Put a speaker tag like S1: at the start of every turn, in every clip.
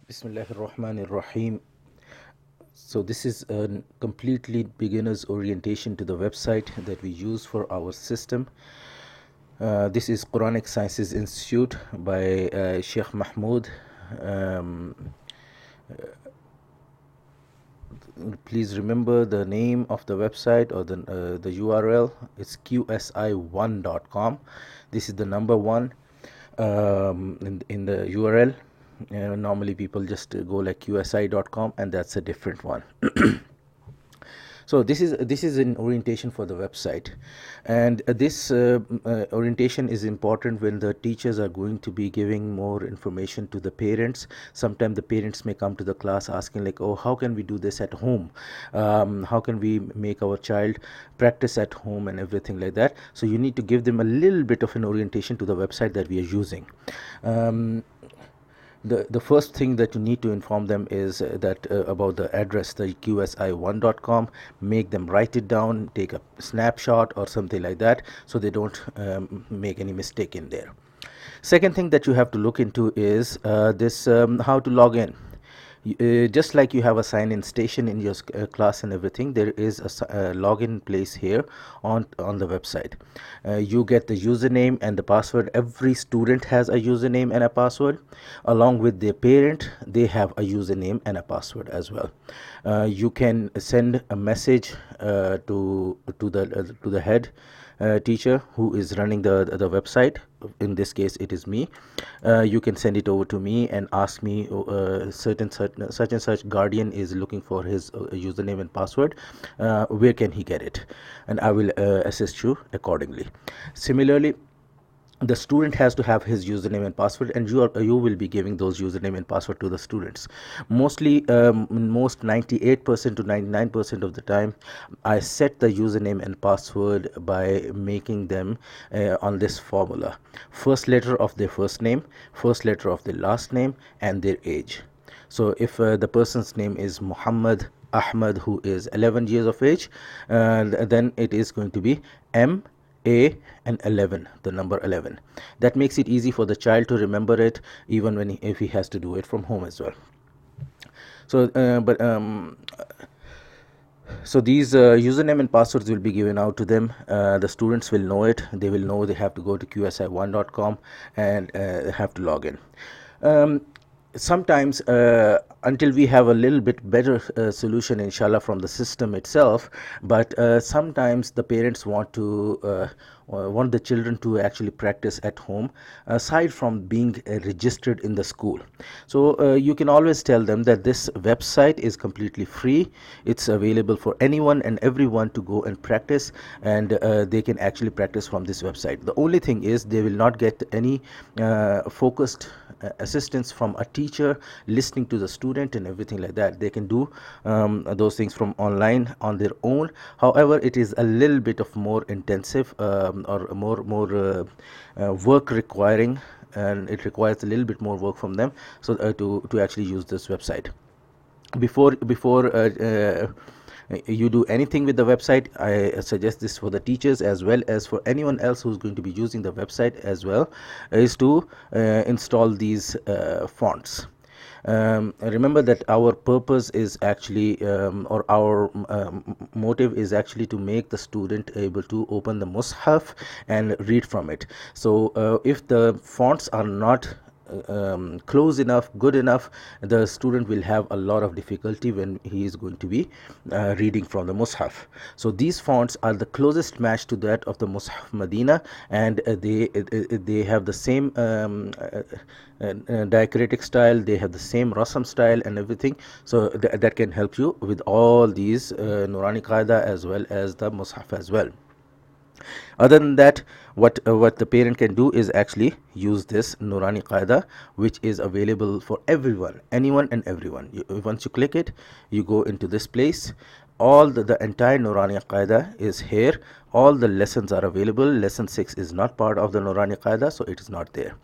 S1: Bismillahirrahmanirrahim. So this is a completely beginner's orientation to the website that we use for our system. This is Quranic Sciences Institute by Sheikh Mahmoud. Um, Please remember the name of the website or the URL. It's QSI1.com. This is the number one in the URL. Normally people just go like QSI.com, and that's a different one. So this is an orientation for the website, and this orientation is important when the teachers are going to be giving more information to the parents. Sometimes the parents may come to the class asking like, oh, how can we do this at home? How can we make our child practice at home and everything like that? So you need to give them a little bit of an orientation to the website that we are using. The first thing that you need to inform them is that about the address, the qsi1.com. Make them write it down, take a snapshot or something like that, so they don't make any mistake in there. Second thing that you have to look into is this how to log in. Just like you have a sign-in station in your class and everything, there is a login place here on the website. You get the username and the password. Every student has a username and a password. Along with their parent, they have a username and a password as well. You can send a message to the head teacher who is running the website. In this case it is me. You can send it over to me and ask me such and such guardian is looking for his username and password. Where can he get it? And I will assist you accordingly. Similarly, the student has to have his username and password, and you will be giving those username and password to the students. Mostly most 98% to 99% of the time, I set the username and password by making them on this formula: first letter of their first name, first letter of their last name, and their age. So if the person's name is Muhammad Ahmad, who is 11 years of age, then it is going to be M-A and 11, the number 11. That makes it easy for the child to remember it, even when if he has to do it from home as well. So so these username and passwords will be given out to them. The students will know it. They will know they have to go to qsi1.com and have to log in. Sometimes until we have a little bit better solution, inshallah, from the system itself, but sometimes the parents want the children to actually practice at home aside from being registered in the school. So you can always tell them that this website is completely free. It's available for anyone and everyone to go and practice, and they can actually practice from this website. The only thing is they will not get any focused assistance from a teacher listening to the student and everything like that. They can do those things from online on their own. However, it is a little bit of more intensive or more work requiring, and it requires a little bit more work from them, so to actually use this website. Before you do anything with the website, I suggest this for the teachers as well as for anyone else who's going to be using the website as well, is to install these fonts. Remember that our purpose is actually or our motive is actually to make the student able to open the mushaf and read from it. So if the fonts are not close enough, good enough, the student will have a lot of difficulty when he is going to be reading from the mushaf. So these fonts are the closest match to that of the Mushaf Medina, and they have the same diacritic style, they have the same rasam style and everything. So that can help you with all these Nurani Qaida as well as the mushaf as well. Other than that, what the parent can do is actually use this Nurani Qaida, which is available for everyone, anyone and everyone. Once you click it, you go into this place. All the entire Nurani Qaida is here. All the lessons are available. Lesson 6 is not part of the Nurani Qaida, so it is not there.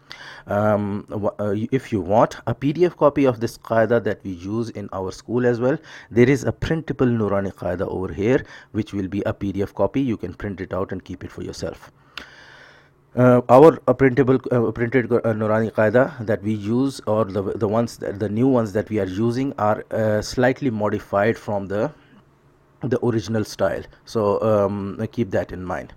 S1: If you want a PDF copy of this Qaida that we use in our school as well, there is a printable Nurani Qaida over here, which will be a PDF copy. You can print it out and keep it for yourself. Our printed Nurani Qaida that we use, or the new ones that we are using, are slightly modified from the original style. So keep that in mind.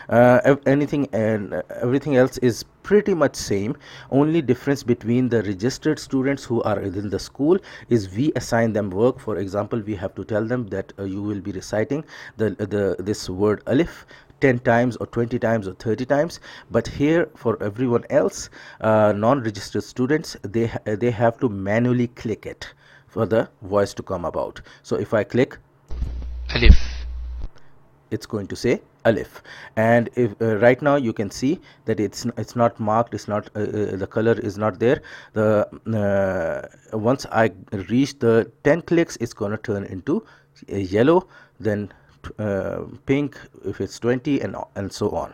S1: Anything and everything else is pretty much same. Only difference between the registered students who are within the school is we assign them work. For example, we have to tell them that you will be reciting the this word alif 10 times or 20 times or 30 times. But here, for everyone else, non-registered students, they have to manually click it for the voice to come about. So if I click,
S2: Alif.
S1: it's going to say alif. And if right now you can see that it's not marked, it's not the color is not there. The once I reach the 10 clicks, it's going to turn into yellow, then pink if it's 20, and so on.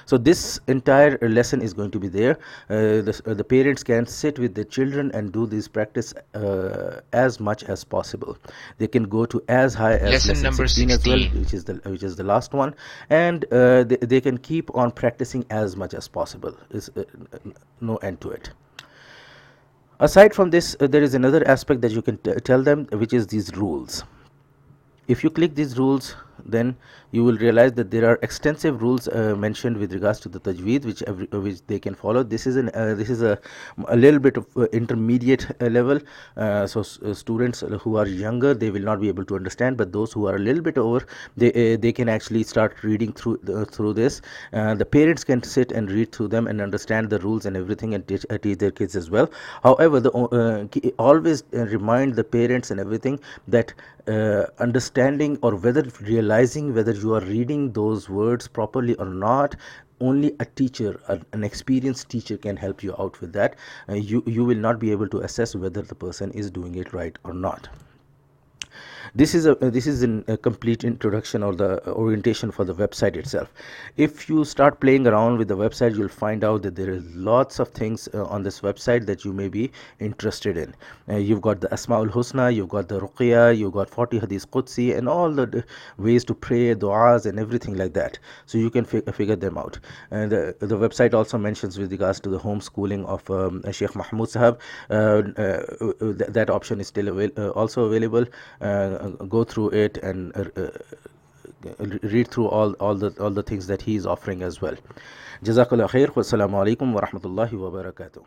S1: So this entire lesson is going to be there. The parents can sit with the children and do this practice as much as possible. They can go to as high as
S2: Lesson
S1: lesson
S2: number
S1: 16 as well,
S2: 16.
S1: which is the last one, and they can keep on practicing as much as possible. Is no end to it. Aside from this, there is another aspect that you can tell them, which is these rules. If you click these rules, then you will realize that there are extensive rules mentioned with regards to the tajweed, which they can follow. This is a little bit of intermediate level. So students who are younger, they will not be able to understand, but those who are a little bit over, they can actually start reading through this. The parents can sit and read through them and understand the rules and everything, and teach their kids as well. However, always remind the parents and everything that understanding or whether realizing whether you are reading those words properly or not, only a teacher, an experienced teacher, can help you out with that. You will not be able to assess whether the person is doing it right or not. This is a complete introduction or the orientation for the website itself. If you start playing around with the website, you'll find out that there is lots of things on this website that you may be interested in. You've got the Asma'ul Husna, you've got the Ruqya, you've got 40 Hadith Qudsi, and all the ways to pray, du'as, and everything like that. So you can figure them out. And the website also mentions with regards to the homeschooling of Sheikh Mahmoud Sahab. That option is still also available. Go through it and read through all the things that he is offering as well. Jazakallah khair. Wassalamu alaikum wa rahmatullahi wa barakatuh.